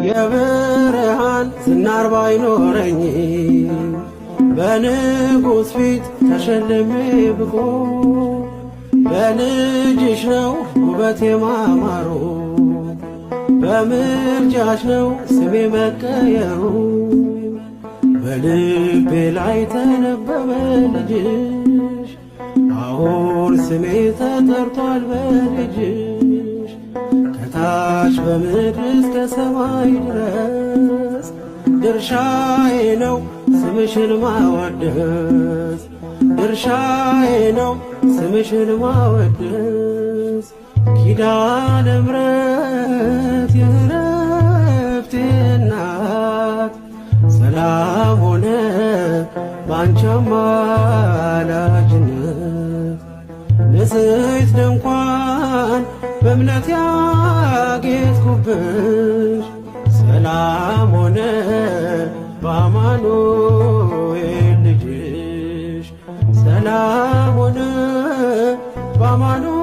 የብርሃን ዝናር ባይኖረኝ በንጉሥ ፊት ተሸልሜ ብቆ በልጅሽ ነው ውበቴ ማማሩ በምልጃሽ ነው ስሜ መቀየሩ በልቤ ላይ ተነበበ ልጅሽ አሁን ስሜ ተጠርቷል በልጅሽ ከታች በምድር እስከ ሰማይ ድረስ ድርሻዬ ነው ስምሽን ማወደስ ድርሻዬ ነው ስምሽን ማወደስ ኪዳነ ምሕረት የዕረፍቴ እናት ሰላም ሆነ ባንቺ አማላጅነት ንጽሕት ድንኳን በእምነት ያጌጥኩብሽ ሰላም ሆነ በአማኑኤል ልጅሽ ሰላም ሆነ በአማኑኤል